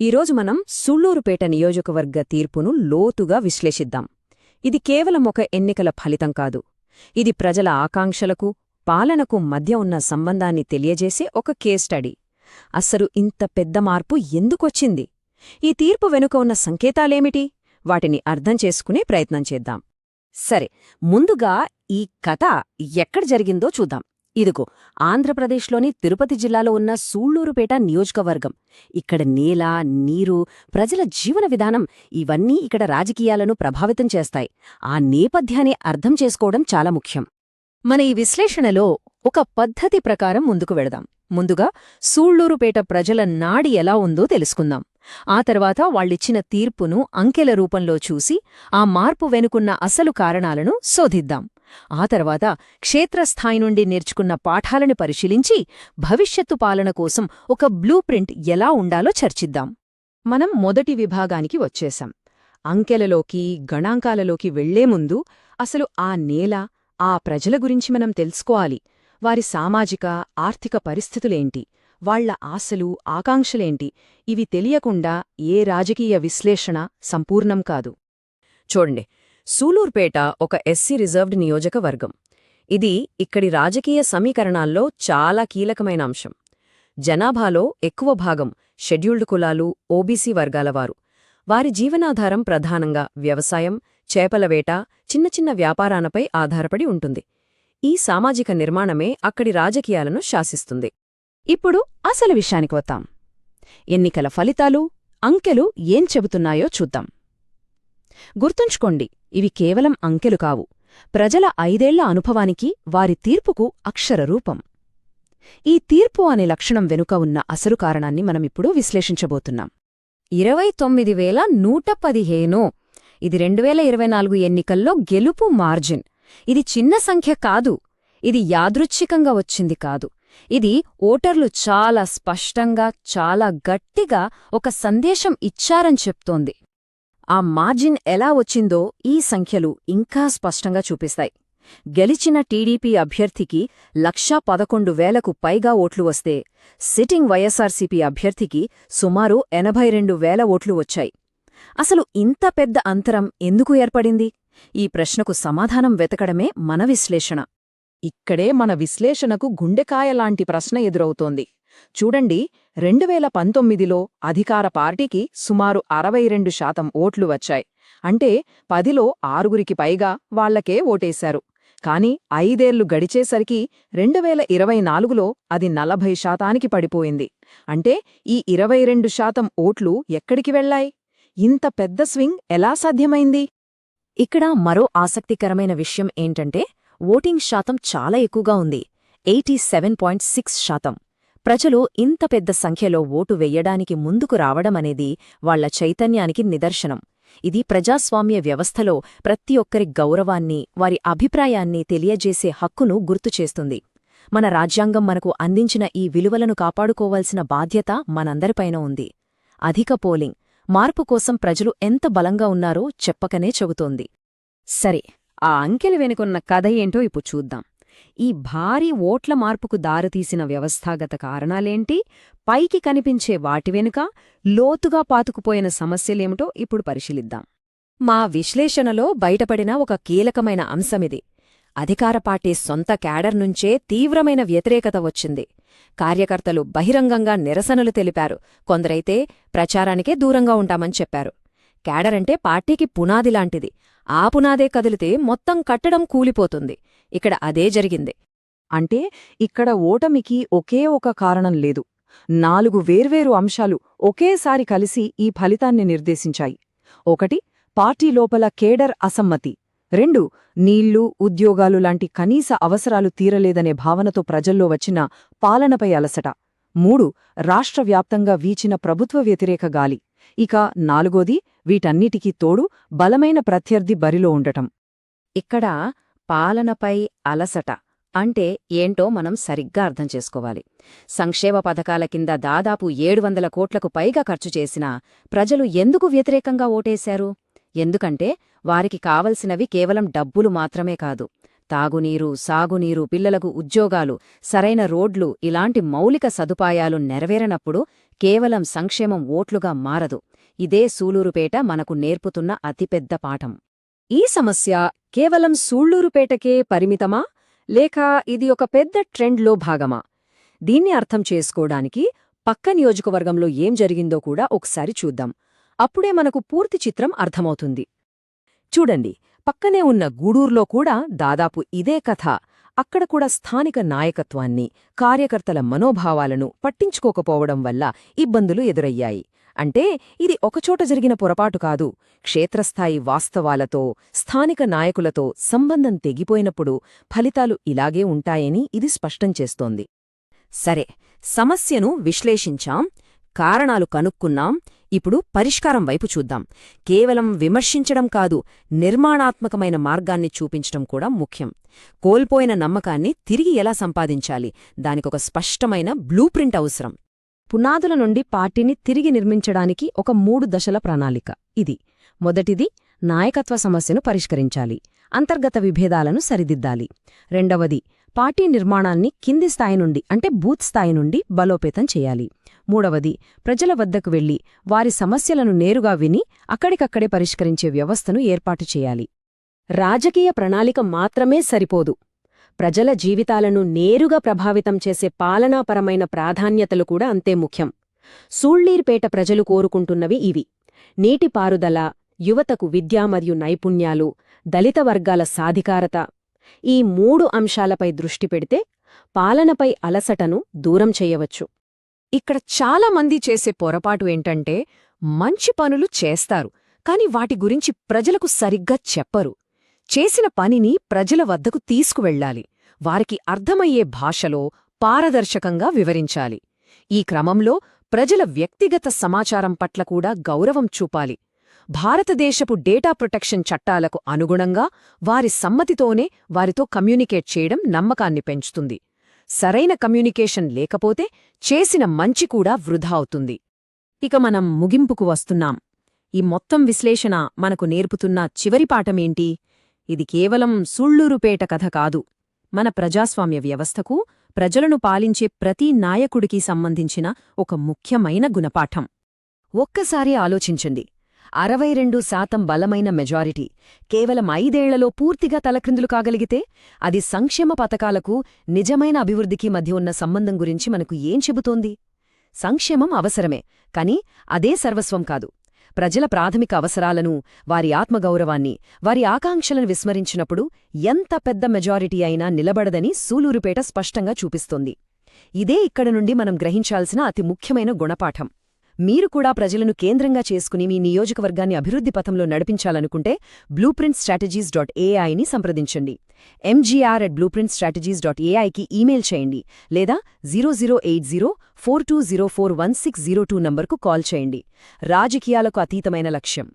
ఈరోజు మనం సుళ్లూరుపేట నియోజకవర్గ తీర్పును లోతుగా విశ్లేషిద్దాం. ఇది కేవలం ఒక ఎన్నికల ఫలితం కాదు. ఇది ప్రజల ఆకాంక్షలకు, పాలనకు మధ్య ఉన్న సంబంధాన్ని తెలియజేసే ఒక కేస్ స్టడీ. అస్సలు ఇంత పెద్ద మార్పు ఎందుకొచ్చింది? ఈ తీర్పు వెనుక ఉన్న సంకేతాలేమిటి? వాటిని అర్థం చేసుకునే ప్రయత్నం చేద్దాం. సరే, ముందుగా ఈ కథ ఎక్కడ జరిగిందో చూద్దాం. ఇదిగో, ఆంధ్రప్రదేశ్లోని తిరుపతి జిల్లాలో ఉన్న సూళ్లూరుపేట నియోజకవర్గం. ఇక్కడ నేల, నీరు, ప్రజల జీవన విధానం ఇవన్నీ ఇక్కడ రాజకీయాలను ప్రభావితం చేస్తాయి. ఆ నేపథ్యాన్ని అర్థం చేసుకోవడం చాలా ముఖ్యం. మన ఈ విశ్లేషణలో ఒక పద్ధతి ప్రకారం ముందుకు వెళదాం. ముందుగా సూళ్లూరుపేట ప్రజల నాడి ఎలా ఉందో తెలుసుకుందాం. ఆ తర్వాత వాళ్ళిచ్చిన తీర్పును అంకెల రూపంలో చూసి ఆ మార్పు వెనుకున్న అసలు కారణాలను శోధిద్దాం. ఆ తర్వాత క్షేత్రస్థాయి నుండి నేర్చుకున్న పాఠాలను పరిశీలించి భవిష్యత్తు పాలన కోసం ఒక బ్లూ ప్రింట్ ఎలా ఉండాలో చర్చిద్దాం. మనం మొదటి విభాగానికి వచ్చేశాం. అంకెలలోకి, గణాంకాలలోకి వెళ్లే ముందు అసలు ఆ నేల, ఆ ప్రజల గురించి మనం తెలుసుకోవాలి. వారి సామాజిక, ఆర్థిక పరిస్థితులేంటి, వాళ్ల ఆశలు, ఆకాంక్షలేంటి, ఇవి తెలియకుండా ఏ రాజకీయ విశ్లేషణ సంపూర్ణం కాదు. చూడండి, సూళ్లూరుపేట ఒక ఎస్సీ రిజర్వ్డ్ నియోజకవర్గం. ఇది ఇక్కడి రాజకీయ సమీకరణాల్లో చాలా కీలకమైన అంశం. జనాభాలో ఎక్కువ భాగం షెడ్యూల్డ్ కులాలు, ఓబీసీ వర్గాలవారు. వారి జీవనాధారం ప్రధానంగా వ్యవసాయం, చేపల వేట, చిన్న చిన్న వ్యాపారాలపై ఆధారపడి ఉంటుంది. ఈ సామాజిక నిర్మాణమే అక్కడి రాజకీయాలను శాసిస్తుంది. ఇప్పుడు అసలు విషయానికి వద్దాం. ఎన్నికల ఫలితాలు, అంకెలు ఏం చెబుతున్నాయో చూద్దాం. గుర్తుంచుకోండి, ఇవి కేవలం అంకెలు కావు. ప్రజల 5 ఏళ్ల అనుభవానికి, వారి తీర్పుకు అక్షరరూపం. ఈ తీర్పు అనే లక్షణం వెనుక ఉన్న అసలు కారణాన్ని మనమిప్పుడు విశ్లేషించబోతున్నాం. 29,115. ఇది 2024 ఎన్నికల్లో గెలుపు మార్జిన్. ఇది చిన్న సంఖ్య కాదు. ఇది యాదృచ్ఛికంగా వచ్చింది కాదు. ఇది ఓటర్లు చాలా స్పష్టంగా, చాలా గట్టిగా ఒక సందేశం ఇచ్చారని చెప్తోంది. ఆ మార్జిన్ ఎలా వచ్చిందో ఈ సంఖ్యలు ఇంకా స్పష్టంగా చూపిస్తాయి. గెలిచిన టీడీపీ అభ్యర్థికి 1,11,000కు పైగా ఓట్లు వస్తే, సిట్టింగ్ వైఎస్సార్సీపీ అభ్యర్థికి సుమారు 82,000 ఓట్లు వచ్చాయి. అసలు ఇంత పెద్ద అంతరం ఎందుకు ఏర్పడింది? ఈ ప్రశ్నకు సమాధానం వెతకడమే మన విశ్లేషణ. ఇక్కడే మన విశ్లేషణకు గుండెకాయలాంటి ప్రశ్న ఎదురవుతోంది. చూడండి, 2019లో అధికార పార్టీకి సుమారు 62% ఓట్లు వచ్చాయి. అంటే 10లో 6కి పైగా వాళ్లకే ఓటేశారు. కాని 5 ఏళ్లు గడిచేసరికి 2024లో అది 40%కి పడిపోయింది. అంటే ఈ 22% ఓట్లు ఎక్కడికి వెళ్లాయి? ఇంత పెద్ద స్వింగ్ ఎలా సాధ్యమైంది? ఇక్కడ మరో ఆసక్తికరమైన విషయం ఏంటంటే, ఓటింగ్ శాతం చాలా ఎక్కువగా ఉంది. 87.6%. ప్రజలు ఇంత పెద్ద సంఖ్యలో ఓటు వెయ్యడానికి ముందుకు రావడమనేది వాళ్ల చైతన్యానికి నిదర్శనం. ఇది ప్రజాస్వామ్య వ్యవస్థలో ప్రతి ఒక్కరి గౌరవాన్ని, వారి అభిప్రాయాన్ని తెలియజేసే హక్కును గుర్తుచేస్తుంది. మన రాజ్యాంగం మనకు అందించిన ఈ విలువలను కాపాడుకోవాల్సిన బాధ్యత మనందరిపైన ఉంది. అధిక పోలింగ్, మార్పు కోసం ప్రజలు ఎంత బలంగా ఉన్నారో చెప్పకనే చెబుతోంది. సరే, ఆ అంకెలు వెనుకున్న కథ ఏంటో ఇప్పుడు చూద్దాం. ఈ భారీ ఓట్ల మార్పుకు దారితీసిన వ్యవస్థాగత కారణాలేంటి? పైకి కనిపించే వాటి వెనుక లోతుగా పాతుకుపోయిన సమస్యలేమిటో ఇప్పుడు పరిశీలిద్దాం. మా విశ్లేషణలో బయటపడిన ఒక కీలకమైన అంశమిది. అధికార పార్టీ సొంత క్యాడర్ నుంచే తీవ్రమైన వ్యతిరేకత వచ్చింది. కార్యకర్తలు బహిరంగంగా నిరసనలు తెలిపారు. కొందరైతే ప్రచారానికే దూరంగా ఉంటామని చెప్పారు. క్యాడరంటే పార్టీకి పునాదిలాంటిది. ఆ పునాదే కదిలితే మొత్తం కట్టడం కూలిపోతుంది. ఇక్కడ అదే జరిగింది. అంటే ఇక్కడ ఓటమికి ఒకే ఒక కారణం లేదు. 4 వేర్వేరు అంశాలు ఒకేసారి కలిసి ఈ ఫలితాన్ని నిర్దేశించాయి. 1. పార్టీ లోపల కేడర్ అసమ్మతి. 2. నీళ్లు, ఉద్యోగాలు లాంటి కనీస అవసరాలు తీరలేదనే భావనతో ప్రజల్లో వచ్చిన పాలనపై అలసట. 3. రాష్ట్రవ్యాప్తంగా వీచిన ప్రభుత్వ వ్యతిరేక గాలి. ఇక 4. వీటన్నిటికీ తోడు బలమైన ప్రత్యర్థి బరిలో ఉండటం. ఇక్కడ పాలనపై అలసట అంటే ఏంటో మనం సరిగ్గా అర్థం చేసుకోవాలి. సంక్షేమ పథకాల కింద దాదాపు 700 కోట్లకు పైగా ఖర్చు చేసినా ప్రజలు ఎందుకు వ్యతిరేకంగా ఓటేశారు? ఎందుకంటే వారికి కావలసినవి కేవలం డబ్బులు మాత్రమే కాదు. తాగునీరు, సాగునీరు, పిల్లలకు ఉద్యోగాలు, సరైన రోడ్లు ఇలాంటి మౌలిక సదుపాయాలు నెరవేరనప్పుడు కేవలం సంక్షేమం ఓట్లుగా మారదు. ఇదే సూలూరుపేట మనకు నేర్పుతున్న అతిపెద్ద పాఠం. ఈ సమస్య కేవలం సూళ్లూరుపేటకే పరిమితమా, లేక ఇది ఒక పెద్ద ట్రెండ్లో భాగమా? దీన్ని అర్థం చేసుకోవడానికి పక్క నియోజకవర్గంలో ఏం జరిగిందో కూడా ఒకసారి చూద్దాం. అప్పుడే మనకు పూర్తి చిత్రం అర్థమవుతుంది. చూడండి, పక్కనే ఉన్న గూడూర్లో కూడా దాదాపు ఇదే కథ. అక్కడ కూడా స్థానిక నాయకత్వాన్ని, కార్యకర్తల మనోభావాలను పట్టించుకోకపోవడం వల్ల ఇబ్బందులు ఎదురయ్యాయి. అంటే ఇది ఒకచోట జరిగిన పొరపాటు కాదు. క్షేత్రస్థాయి వాస్తవాలతో, స్థానిక నాయకులతో సంబంధం తెగిపోయినప్పుడు ఫలితాలు ఇలాగే ఉంటాయని ఇది స్పష్టం చేస్తోంది. సరే, సమస్యను విశ్లేషించాం, కారణాలు కనుక్కున్నాం. ఇప్పుడు పరిష్కారం వైపు చూద్దాం. కేవలం విమర్శించడం కాదు, నిర్మాణాత్మకమైన మార్గాన్ని చూపించడం కూడా ముఖ్యం. కోల్పోయిన నమ్మకాన్ని తిరిగి ఎలా సంపాదించాలి, దానికొక స్పష్టమైన బ్లూప్రింట్ అవసరం. పునాదుల నుండి పార్టీని తిరిగి నిర్మించడానికి ఒక 3 దశల ప్రణాళిక ఇది. మొదటిది, నాయకత్వ సమస్యను పరిష్కరించాలి, అంతర్గత విభేదాలను సరిదిద్దాలి. రెండవది, పార్టీ నిర్మాణాన్ని కింది స్థాయి నుండి అంటే బూత్ స్థాయి నుండి బలోపేతం చేయాలి. మూడవది, ప్రజల వద్దకు వెళ్లి వారి సమస్యలను నేరుగా విని అక్కడికక్కడే పరిష్కరించే వ్యవస్థను ఏర్పాటు చేయాలి. రాజకీయ ప్రణాళిక మాత్రమే సరిపోదు. ప్రజల జీవితాలను నేరుగా ప్రభావితం చేసే పాలనాపరమైన ప్రాధాన్యతలు కూడా అంతే ముఖ్యం. సూళ్లూరుపేట ప్రజలు కోరుకుంటున్నవి ఇవి: నీటిపారుదల, యువతకు విద్యా మరియు నైపుణ్యాలు, దళిత వర్గాల సాధికారత. ఈ 3 అంశాలపై దృష్టి పెడితే పాలనపై అలసటను దూరం చెయ్యవచ్చు. ఇక్కడ చాలామంది చేసే పొరపాటు ఏంటంటే, మంచి పనులు చేస్తారు, కాని వాటి గురించి ప్రజలకు సరిగ్గా చెప్పరు. చేసిన పనిని ప్రజల వద్దకు తీసుకువెళ్ళాలి, వారికి అర్థమయ్యే భాషలో పారదర్శకంగా వివరించాలి. ఈ క్రమంలో ప్రజల వ్యక్తిగత సమాచారం పట్ల కూడా గౌరవం చూపాలి. భారతదేశపు డేటా ప్రొటెక్షన్ చట్టాలకు అనుగుణంగా వారి సమ్మతితోనే వారితో కమ్యూనికేట్ చేయడం నమ్మకాన్ని పెంచుతుంది. సరైన కమ్యూనికేషన్ లేకపోతే చేసిన మంచి కూడా వృధా అవుతుంది. ఇక మనం ముగింపుకు వస్తున్నాం. ఈ మొత్తం విశ్లేషణ మనకు నేర్పుతున్న చివరి పాఠమేంటి? ఇది కేవలం సూళ్లూరుపేట కథ కాదు. మన ప్రజాస్వామ్య వ్యవస్థకు, ప్రజలను పాలించే ప్రతి నాయకుడికి సంబంధించిన ఒక ముఖ్యమైన గుణపాఠం. ఒక్కసారి ఆలోచించండి. 62% బలమైన మెజారిటీ కేవలం 5 ఏళ్లలో పూర్తిగా తలక్రిందులు కాగలిగితే అది సంక్షేమ పథకాలకు, నిజమైన అభివృద్ధికి మధ్య ఉన్న సంబంధం గురించి మనకు ఏం చెబుతోంది? సంక్షేమం అవసరమే, కాని అదే సర్వస్వం కాదు. ప్రజల ప్రాథమిక అవసరాలను, వారి ఆత్మగౌరవాన్ని, వారి ఆకాంక్షలను విస్మరించినప్పుడు ఎంత పెద్ద మెజారిటీ అయినా నిలబడదని సూళ్లూరుపేట స్పష్టంగా చూపిస్తోంది. ఇదే ఇక్కడ నుండి మనం గ్రహించాల్సిన అతి ముఖ్యమైన గుణపాఠం. మీరు కూడా ప్రజలను కేంద్రంగా చేసుకుని మీ నియోజకవర్గాన్ని అభివృద్ధి పథంలో నడిపించాలనుకుంటే blueprintstrategies.ai ని సంప్రదించండి. mgr@blueprintstrategies.ai కి ఈమెయిల్ చేయండి, లేదా 008042041602 నంబర్కు కాల్ చేయండి. రాజకీయాలకు అతీతమైన లక్ష్యం.